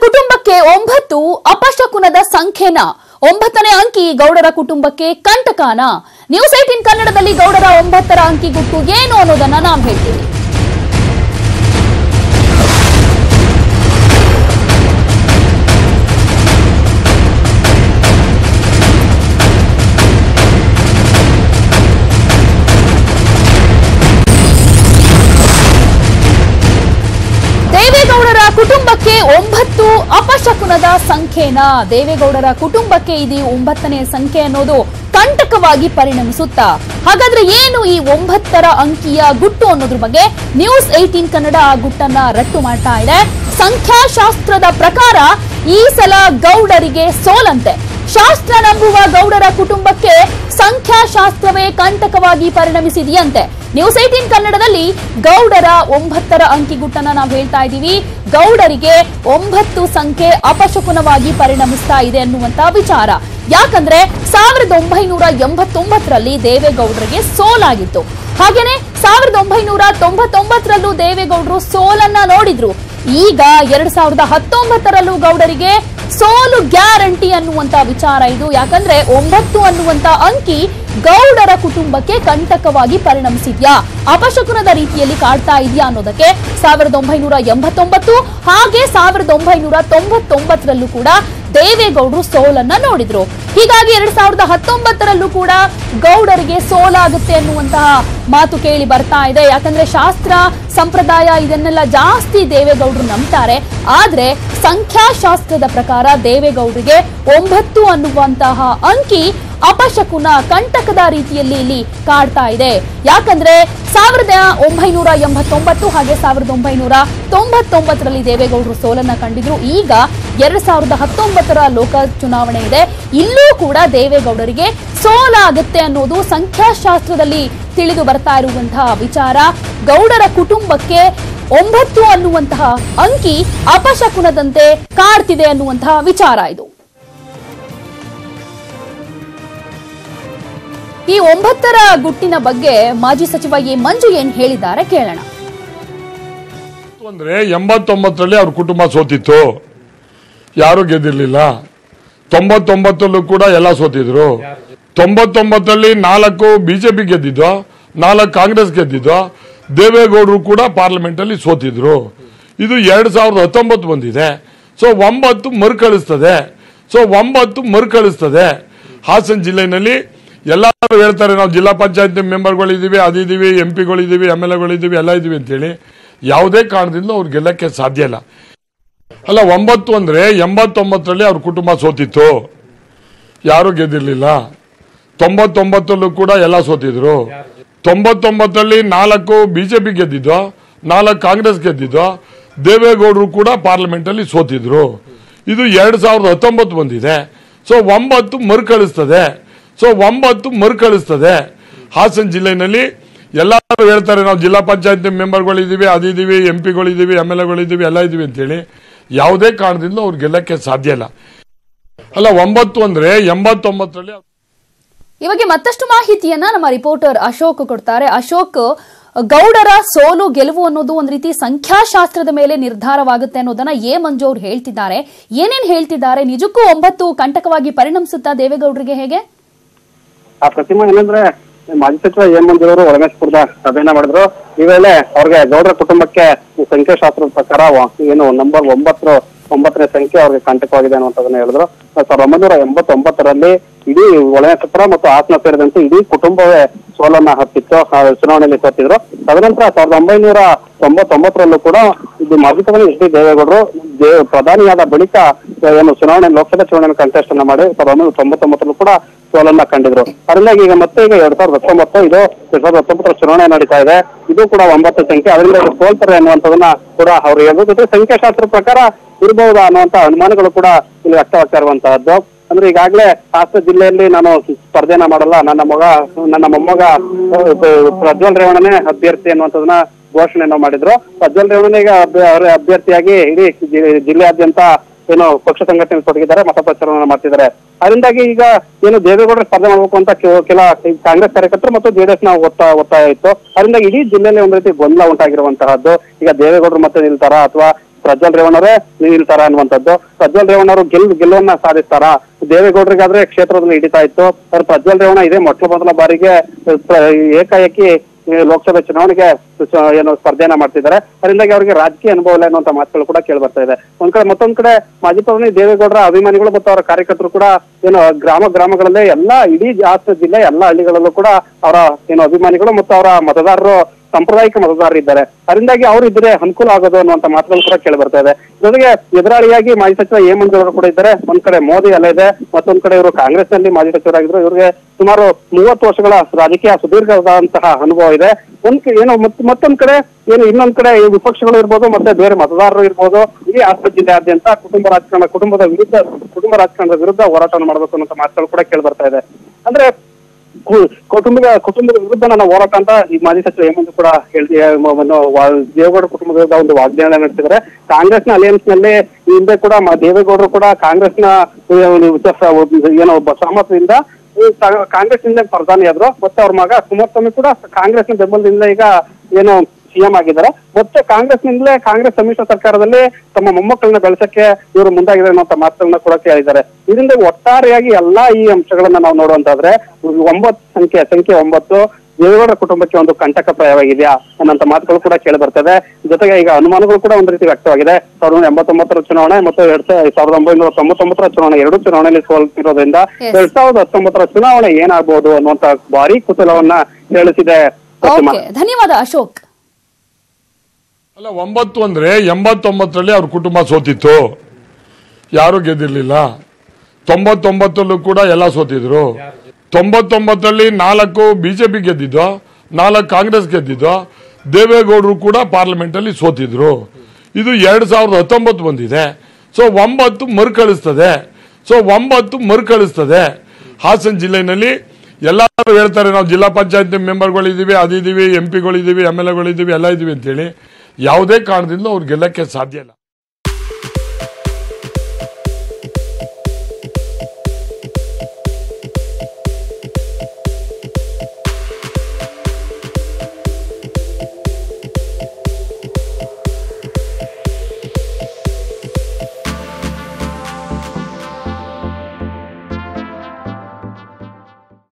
ಕುಟುಂಬಕ್ಕೆ 9 ಅಪಶಕುನದ ಸಂಖ್ಯೆನ 9ನೇ ಅಂಕಿ ಗೌಡರ ಕುಟುಂಬಕ್ಕೆ ಕಂಟಕನ. ನ್ಯೂಸ್ 18 ಕನ್ನಡದಲ್ಲಿ ಗೌಡರ 9ರ ಅಂಕಿ ಗುಟ್ಟು ಏನು ಅನ್ನೋದನ್ನ ನಾವು ಹೇಳ್ತೀವಿ. ದೇವೇಗೌಡರ ಕುಟುಂಬಕ್ಕೆ 9 ಅಪಶಕುನದ ಸಂಖ್ಯೆನ. ದೇವೇಗೌಡರ ಕುಟುಂಬಕ್ಕೆ ಇದು 9ನೇ ಸಂಖ್ಯೆ ಅನ್ನೋದು ಕಂಟಕವಾಗಿ ಪರಿಣಮಿಸುತ್ತಾ. ಹಾಗಾದ್ರೆ ಏನು ಈ 9ರ ಅಂಕಿಯ ಗುಟ್ಟು ಅನ್ನೋದ್ರ ಬಗ್ಗೆ ನ್ಯೂಸ್ 18 ಕನ್ನಡ ಆ ಗುಟ್ಟನ್ನ ರಟ್ಟು ಮಾಡ್ತಾ ಇದೆ. ಸಂಖ್ಯಾಶಾಸ್ತ್ರದ ಪ್ರಕಾರ ಈ ಸಲ ಗೌಡರಿಗೆ ಸೋಲಂತೆ. ಶಾಸ್ತ್ರ ನಂಬುವ ಗೌಡರ ಕುಟುಂಬಕ್ಕೆ ಸಂಖ್ಯಾಶಾಸ್ತ್ರವೇ ಕಂಟಕವಾಗಿ ಪರಿಣಮಿಸಿದೆಯಂತೆ. ನ್ಯೂಸ್ 18 ಕನ್ನಡದಲ್ಲಿ ಗೌಡರ 9ರ ಅಂಕಿ ಗುಟ್ಟನ್ನ ನಾವು ಹೇಳ್ತಾ ಇದ್ದೀವಿ. ಗೌಡರಿಗೆ 9 ಸಂಖ್ಯೆ ಅಪಶಕುನವಾಗಿ ಪರಿಣಮಿಸ್ತಾ ಇದೆ ಅನ್ನುವಂತ ವಿಚಾರ. ಯಾಕಂದ್ರೆ 1989ರಲ್ಲಿ ದೇವೇಗೌಡರಿಗೆ ಸೋಲಾಗಿತ್ತು. ಹಾಗೇನೆ 1999ರಲ್ಲೂ ದೇವೇಗೌಡರು ಸೋಲನ್ನ ನೋಡಿದ್ರು. ಈಗ 2019ರಲ್ಲೂ ಗೌಡರಿಗೆ ಸೋಲು ಗ್ಯಾರಂಟಿ ಅನ್ನುವಂತ ವಿಚಾರ ಇದು. ಯಾಕಂದ್ರೆ 9 ಅನ್ನುವಂತ ಅಂಕಿ ಗೌಡರ ಕುಟುಂಬಕ್ಕೆ ಕಂಟಕವಾಗಿ ಪರಿಣಮಿಸಿದ್ಯಾ, ಅಪಶಕುನದ ರೀತಿಯಲ್ಲಿ ಕಾಡ್ತಾ ಇದೆಯಾ ಅನ್ನೋದಕ್ಕೆ 1989 ಹಾಗೆ 1999ರಲ್ಲೂ ಕೂಡ ದೇವೇಗೌಡರು ಸೋಲನ್ನ ನೋಡಿದ್ರು. ಹೀಗಾಗಿ 2019ರಲ್ಲೂ ಕೂಡ ಗೌಡರಿಗೆ ಸೋಲಾಗುತ್ತೆ ಅನ್ನುವಂತಹ ಮಾತು ಕೇಳಿ ಬರ್ತಾ ಇದೆ. ಯಾಕಂದ್ರೆ ಶಾಸ್ತ್ರ ಸಂಪ್ರದಾಯ ಇದನ್ನೆಲ್ಲ ಜಾಸ್ತಿ ದೇವೇಗೌಡರು ನಂಬ್ತಾರೆ. ಆದ್ರೆ ಸಂಖ್ಯಾಶಾಸ್ತ್ರದ ಪ್ರಕಾರ ದೇವೇಗೌಡರಿಗೆ 9 ಅನ್ನುವಂತಹ ಅಂಕಿ ಅಪಶಕುನ ಕಂಟಕದ ರೀತಿಯಲ್ಲಿ ಇಲ್ಲಿ ಕಾಡ್ತಾ ಇದೆ. ಯಾಕಂದ್ರೆ 1989 ಹಾಗೆ 1999ರಲ್ಲಿ ದೇವೇಗೌಡರು ಸೋಲನ್ನ ಕಂಡಿದ್ರು. ಈಗ 2019ರ ಲೋಕ ಚುನಾವಣೆ ಇದೆ. ಇಲ್ಲೂ ಕೂಡ ದೇವೇಗೌಡರಿಗೆ ಸೋಲಾಗುತ್ತೆ ಅನ್ನೋದು ಸಂಖ್ಯಾಶಾಸ್ತ್ರದಲ್ಲಿ ತಿಳಿದು ಬರ್ತಾ ಇರುವಂತಹ ವಿಚಾರ. ಗೌಡರ ಕುಟುಂಬಕ್ಕೆ 9 ಅನ್ನುವಂತಹ ಅಂಕಿ ಅಪಶಕುನದಂತೆ ಕಾಡ್ತಿದೆ ಅನ್ನುವಂತಹ ವಿಚಾರ ಇದು. ಈ 9ರ ಗುಟ್ಟಿನ ಬಗ್ಗೆ ಮಾಜಿ ಸಚಿವ ಎ ಮಂಜು ಏನ್ ಹೇಳಿದ್ದಾರೆ ಕೇಳೋಣ. ಅಂದ್ರೆ 89ರಲ್ಲಿ ಅವ್ರ ಕುಟುಂಬ ಸೋತಿತ್ತು, ಯಾರು ಗೆದ್ದಿರ್ಲಿಲ್ಲ. 99ರಲ್ಲೂ ಕೂಡ ಎಲ್ಲ ಸೋತಿದ್ರು. 99ರಲ್ಲಿ 4 ಬಿಜೆಪಿ ಗೆದ್ದಿದ್ದು, 4 ಕಾಂಗ್ರೆಸ್ ಗೆದ್ದಿದ್ದು, ದೇವೇಗೌಡರು ಕೂಡ ಪಾರ್ಲಿಮೆಂಟ್ ಅಲ್ಲಿ ಸೋತಿದ್ರು. ಇದು 2019 ಬಂದಿದೆ. ಸೊ 9 ಮರುಕಳಿಸ್ತದೆ. ಹಾಸನ ಜಿಲ್ಲೆನಲ್ಲಿ ಎಲ್ಲರೂ ಹೇಳ್ತಾರೆ ನಾವು ಜಿಲ್ಲಾ ಪಂಚಾಯತ್ ಮೆಂಬರ್ಗಳಿದ್ದೀವಿ, ಅದಿದ್ದೀವಿ, ಎಂಪಿಗಳಿದ್ದೀವಿ, MLAಗಳಿದ್ದೀವಿ, ಎಲ್ಲ ಇದೀವಿ ಅಂತೇಳಿ. ಯಾವುದೇ ಕಾರಣದಿಂದ ಅವ್ರು ಗೆಲ್ಲಕ್ಕೆ ಸಾಧ್ಯ ಇಲ್ಲ. ಅಲ್ಲ 9 ಅಂದ್ರೆ 89ರಲ್ಲಿ ಅವ್ರ ಕುಟುಂಬ ಸೋತಿತ್ತು, ಯಾರು ಗೆದ್ದಿರ್ಲಿಲ್ಲ. 99ರಲ್ಲೂ ಕೂಡ ಎಲ್ಲ ಸೋತಿದ್ರು. 99ರಲ್ಲಿ 4 ಬಿಜೆಪಿ ಗೆದ್ದಿದ್ದು, 4 ಕಾಂಗ್ರೆಸ್ ಗೆದ್ದಿದ್ದು, ದೇವೇಗೌಡರು ಕೂಡ ಪಾರ್ಲಿಮೆಂಟ್ ಅಲ್ಲಿ ಸೋತಿದ್ರು. ಇದು 2019 ಬಂದಿದೆ. ಸೊ 9 ಮರುಕಳಿಸ್ತದೆ. ಹಾಸನ ಜಿಲ್ಲೆನಲ್ಲಿ ಎಲ್ಲರೂ ಹೇಳ್ತಾರೆ ನಾವು ಜಿಲ್ಲಾ ಪಂಚಾಯತ್ ಮೆಂಬರ್ಗಳಿದ್ದೀವಿ, ಅದಿದ್ದೀವಿ, ಎಂಪಿಗಳಿದ್ದೀವಿ, MLAಗಳಿದ್ದೀವಿ, ಎಲ್ಲ ಇದೀವಿ ಅಂತೇಳಿ. ಯಾವುದೇ ಕಾರಣದಿಂದ ಅವ್ರು ಗೆಲ್ಲಕ್ಕೆ ಸಾಧ್ಯ ಇಲ್ಲ. ಅಲ್ಲ 9 ಅಂದ್ರೆ 89ರಲ್ಲಿ. ಈ ಬಗ್ಗೆ ಮತ್ತಷ್ಟು ಮಾಹಿತಿಯನ್ನ ನಮ್ಮ ರಿಪೋರ್ಟರ್ ಅಶೋಕ್ ಕೊಡ್ತಾರೆ. ಅಶೋಕ್, ಗೌಡರ ಸೋಲು ಗೆಲುವು ಅನ್ನೋದು ಒಂದ್ ರೀತಿ ಸಂಖ್ಯಾಶಾಸ್ತ್ರದ ಮೇಲೆ ನಿರ್ಧಾರವಾಗುತ್ತೆ ಅನ್ನೋದನ್ನ ಎ ಮಂಜು ಅವರು ಹೇಳ್ತಿದ್ದಾರೆ. ಏನೇನ್ ಹೇಳ್ತಿದ್ದಾರೆ? ನಿಜಕ್ಕೂ 9 ಕಂಟಕವಾಗಿ ಪರಿಣಮಿಸುತ್ತಾ ದೇವೇಗೌಡರಿಗೆ? ಹೇಗೆ ಆ ಪ್ರತಿಮಾ ಏನಂದ್ರೆ ಮಾಜಿ ಸಚಿವ ಎ ಮಂಜು ಅವರು ಒಳಮೇಶ್ಪುರದ ಸಭೆಯನ್ನ ಮಾಡಿದ್ರು. ಈ ವೇಳೆ ಅವ್ರಿಗೆ ಗೌಡರ ಕುಟುಂಬಕ್ಕೆ ಸಂಖ್ಯಾಶಾಸ್ತ್ರದ ಪ್ರಕಾರ ಏನು ನಂಬರ್ 9ನೇ ಸಂಖ್ಯೆ ಅವ್ರಿಗೆ ಕಂಟಕವಾಗಿದೆ ಅನ್ನುವಂಥದ್ದನ್ನ ಹೇಳಿದ್ರು. 1989ರಲ್ಲಿ ಇಡೀ ಒಳಮೇಶ್ಪುರ ಮತ್ತು ಹಾಸನ ಸೇರಿದಂತೆ ಇಡೀ ಕುಟುಂಬವೇ ಸೋಲನ್ನ ಹತ್ತಿತ್ತು, ಚುನಾವಣೆಯಲ್ಲಿ ಸೋತಿದ್ರು. ತದನಂತರ 1999ರಲ್ಲೂ ಕೂಡ ಇದು ಮಾಜಿ ಪ್ರಧಾನಿ ಎಚ್ ಡಿ ದೇವೇಗೌಡರು ಪ್ರಧಾನಿಯಾದ ಬಳಿಕ ಏನು ಲೋಕಸಭಾ ಚುನಾವಣೆ ಕಂಟೆಸ್ಟ್ ಅನ್ನ ಮಾಡಿ 1999ರಲ್ಲೂ ಕೂಡ ಸೋಲನ್ನ ಕಂಡಿದ್ರು. ಅದರಿಂದಾಗಿ ಈಗ ಮತ್ತೆ 2019 ಚುನಾವಣೆ ನಡೀತಾ ಇದೆ. ಇದು ಕೂಡ 9 ಸಂಖ್ಯೆ, ಅದರಿಂದ ಸೋಲ್ತಾರೆ ಅನ್ನುವಂಥದನ್ನ ಕೂಡ ಅವ್ರು ಹೇಳಿದ್ರು. ಜೊತೆ ಸಂಖ್ಯಾಶಾಸ್ತ್ರ ಪ್ರಕಾರ ಇರಬಹುದಾ ಅನ್ನುವಂತ ಅನುಮಾನಗಳು ಕೂಡ ಇಲ್ಲಿ ವ್ಯಕ್ತವಾಗ್ತಾ ಇರುವಂತಹದ್ದು. ಅಂದ್ರೆ ಈಗಾಗಲೇ ಹಾಸನ ಜಿಲ್ಲೆಯಲ್ಲಿ ನಾನು ಸ್ಪರ್ಧೆನ ಮಾಡಲ್ಲ, ನನ್ನ ಮೊಮ್ಮಗ ಪ್ರಜ್ವಲ್ ರೇವಣ್ಣನೇ ಅಭ್ಯರ್ಥಿ ಅನ್ನುವಂಥದನ್ನ ಘೋಷಣೆಯನ್ನು ಮಾಡಿದ್ರು. ಪ್ರಜ್ವಲ್ ರೇವಣ್ಣನಿಗೆ ಅಭ್ಯರ್ಥಿಯಾಗಿ ಇಡೀ ಜಿಲ್ಲೆಯಾದ್ಯಂತ ಏನು ಪಕ್ಷ ಸಂಘಟನೆ ತೊಡಗಿದ್ದಾರೆ, ಮತ ಪ್ರಚಾರವನ್ನು ಮಾಡ್ತಿದ್ದಾರೆ. ಅದರಿಂದಾಗಿ ಈಗ ಏನು ದೇವೇಗೌಡರು ಸ್ಪರ್ಧೆ ಮಾಡಬೇಕು ಅಂತ ಕೆಲ ಕಾಂಗ್ರೆಸ್ ಕಾರ್ಯಕರ್ತರು ಮತ್ತು JDS ನ ಒತ್ತಾಯ ಇತ್ತು. ಅದರಿಂದಾಗಿ ಇಡೀ ಜಿಲ್ಲೆಯಲ್ಲಿ ಒಂದ್ ರೀತಿ ಗೊಂದಲ ಉಂಟಾಗಿರುವಂತಹದ್ದು. ಈಗ ದೇವೇಗೌಡರು ಮತ್ತೆ ನಿಲ್ತಾರಾ ಅಥವಾ ಪ್ರಜ್ವಲ್ ರೇವಣ್ಣವರೇ ನಿಲ್ತಾರ ಅನ್ನುವಂಥದ್ದು. ಪ್ರಜ್ವಲ್ ರೇವಣ್ಣವರು ಗೆಲುವನ್ನ ಸಾಧಿಸ್ತಾರ. ದೇವೇಗೌಡರಿಗಾದ್ರೆ ಕ್ಷೇತ್ರದಲ್ಲಿ ಹಿಡಿತಾ ಇತ್ತು. ಅವ್ರು ಪ್ರಜ್ವಲ್ ರೇವಣ್ಣ ಇದೇ ಮೊದಲ ಬಾರಿಗೆ ಏಕಾಏಕಿ ಲೋಕಸಭೆ ಚುನಾವಣೆಗೆ ಏನು ಸ್ಪರ್ಧೆಯನ್ನ ಮಾಡ್ತಿದ್ದಾರೆ. ಅದರಿಂದಾಗಿ ಅವರಿಗೆ ರಾಜಕೀಯ ಅನುಭವ ಇಲ್ಲ ಅನ್ನುವಂತ ಮಾತುಗಳು ಕೂಡ ಕೇಳಿ ಬರ್ತಾ ಇದೆ. ಮತ್ತೊಂದ್ ಕಡೆ ಮಾಜಿ ಪ್ರಧಾನಿ ದೇವೇಗೌಡರ ಅಭಿಮಾನಿಗಳು ಮತ್ತು ಅವರ ಕಾರ್ಯಕರ್ತರು ಕೂಡ ಏನು ಗ್ರಾಮಗಳಲ್ಲೇ ಇಡೀ ಹಾಸನ ಜಿಲ್ಲೆ ಎಲ್ಲಾ ಹಳ್ಳಿಗಳಲ್ಲೂ ಕೂಡ ಅವರ ಏನು ಅಭಿಮಾನಿಗಳು ಮತ್ತು ಅವರ ಮತದಾರರು ಸಾಂಪ್ರದಾಯಿಕ ಮತದಾರರು ಇದ್ದಾರೆ. ಅದರಿಂದಾಗಿ ಅವರು ಇದ್ರೆ ಅನುಕೂಲ ಆಗೋದು ಅನ್ನುವಂತ ಮಾತುಗಳು ಕೂಡ ಕೇಳಿ ಬರ್ತಾ ಇದೆ. ಜೊತೆಗೆ ಎದುರಾಳಿಯಾಗಿ ಮಾಜಿ ಸಚಿವ ಎ ಮಂಜುರವರು ಕೂಡ ಇದ್ದಾರೆ. ಒಂದ್ ಕಡೆ ಮೋದಿ ಅಲ್ಲ ಇದೆ, ಮತ್ತೊಂದ್ ಕಡೆ ಇವರು ಕಾಂಗ್ರೆಸ್ ನಲ್ಲಿ ಮಾಜಿ ಸಚಿವರಾಗಿದ್ರು. ಇವ್ರಿಗೆ ಸುಮಾರು 30 ವರ್ಷಗಳ ರಾಜಕೀಯ ಸುದೀರ್ಘವಾದಂತಹ ಅನುಭವ ಇದೆ. ಮತ್ತೊಂದ್ ಕಡೆ ಇನ್ನೊಂದ್ ಕಡೆ ವಿಪಕ್ಷಗಳು ಇರ್ಬೋದು, ಮತ್ತೆ ಬೇರೆ ಮತದಾರರು ಇರ್ಬೋದು. ಈ ಹಾಸನ ಜಿಲ್ಲೆಯಾದ್ಯಂತ ಕುಟುಂಬದ ವಿರುದ್ಧ ಹೋರಾಟವನ್ನು ಮಾಡಬೇಕು ಅನ್ನೋ ಮಾತುಗಳು ಕೂಡ ಕೇಳಿ ಬರ್ತಾ ಇದೆ. ಅಂದ್ರೆ ಕುಟುಂಬದ ವಿರುದ್ಧ ನನ್ನ ಹೋರಾಟ ಅಂತ ಈ ಮಾಜಿ ಸಚಿವ ಹೇಮಂತ್ ಕೂಡ ದೇವೇಗೌಡ ಕುಟುಂಬದ ವಿರುದ್ಧ ಒಂದು ವಾಗ್ದಾನ ನಡೆಸಿದರೆ. ಕಾಂಗ್ರೆಸ್ನ ಅಲಯನ್ಸ್ ನಲ್ಲಿ ಹಿಂದೆ ಕೂಡ ದೇವೇಗೌಡರು ಕೂಡ ಕಾಂಗ್ರೆಸ್ನ ಏನೋ ಸಹಮತದಿಂದ ಕಾಂಗ್ರೆಸ್ ನಿಂದ ಪ್ರಧಾನಿಯಾದ್ರು. ಮತ್ತೆ ಅವ್ರ ಮಗ ಕುಮಾರಸ್ವಾಮಿ ಕೂಡ ಕಾಂಗ್ರೆಸ್ನ ಬೆಂಬಲದಿಂದ ಈಗ ಏನು ಸಿಎಂ ಆಗಿದ್ದಾರೆ. ಮತ್ತೆ ಕಾಂಗ್ರೆಸ್ ಸಮ್ಮಿಶ್ರ ಸರ್ಕಾರದಲ್ಲಿ ತಮ್ಮ ಮೊಮ್ಮಕ್ಕಳನ್ನ ಬೆಳೆಸಕ್ಕೆ ಇವರು ಮುಂದಾಗಿದೆ ಅನ್ನುವಂತ ಮಾತುಗಳನ್ನ ಕೂಡ ಕೇಳಿದ್ದಾರೆ. ಇದರಿಂದ ಒಟ್ಟಾರೆಯಾಗಿ ಎಲ್ಲಾ ಈ ಅಂಶಗಳನ್ನ ನಾವು ನೋಡುವಂತಾದ್ರೆ ಸಂಖ್ಯೆ 9 ದೇವೇಗೌಡರ ಕುಟುಂಬಕ್ಕೆ ಒಂದು ಕಂಟಕಪ್ರಾಯವಾಗಿದೆಯಾ ಅನ್ನೋಂತ ಮಾತುಗಳು ಕೂಡ ಕೇಳಿ ಬರ್ತದೆ. ಜೊತೆಗೆ ಈಗ ಅನುಮಾನಗಳು ಕೂಡ ಒಂದು ರೀತಿ ವ್ಯಕ್ತವಾಗಿದೆ. 1989 ಚುನಾವಣೆ ಮತ್ತು 1999 ಚುನಾವಣೆ ಎರಡೂ ಚುನಾವಣೆಯಲ್ಲಿ ಸೋಲ್ತಿರೋದ್ರಿಂದ 2019 ಚುನಾವಣೆ ಏನಾಗಬಹುದು ಅನ್ನುವಂತ ಭಾರಿ ಕುತೂಹಲವನ್ನ ತಿಳಿಸಿದೆ. ಧನ್ಯವಾದ ಅಶೋಕ್. ಅಲ್ಲ 9 ಅಂದ್ರೆ 89ರಲ್ಲಿ ಅವ್ರ ಕುಟುಂಬ ಸೋತಿತ್ತು, ಯಾರು ಗೆದ್ದಿರ್ಲಿಲ್ಲ. 99 ಕೂಡ ಎಲ್ಲ ಸೋತಿದ್ರು. 99ರಲ್ಲಿ 4 ಬಿಜೆಪಿ ಗೆದ್ದಿದ್ದು, 4 ಕಾಂಗ್ರೆಸ್ ಗೆದ್ದಿದ್ದು. ದೇವೇಗೌಡರು ಕೂಡ ಪಾರ್ಲಿಮೆಂಟ್ ಅಲ್ಲಿ ಸೋತಿದ್ರು. ಇದು 2019 ಬಂದಿದೆ. ಸೊ 9 ಮರುಕಳಿಸ್ತದೆ. ಹಾಸನ ಜಿಲ್ಲೆನಲ್ಲಿ ಎಲ್ಲರೂ ಹೇಳ್ತಾರೆ ನಾವು ಜಿಲ್ಲಾ ಪಂಚಾಯತ್ ಮೆಂಬರ್ಗಳಿದ್ದೀವಿ, ಅದಿದ್ದೀವಿ, MP ಗಳಿದ್ದೀವಿ, MLA ಗಳಿದ್ದೀವಿ, ಎಲ್ಲ ಇದೀವಿ ಅಂತೇಳಿ. ಯಾವುದೇ ಕಾರಣದಿಂದ ಅವ್ರು ಗೆಲ್ಲಕ್ಕೆ ಸಾಧ್ಯ ಇಲ್ಲ.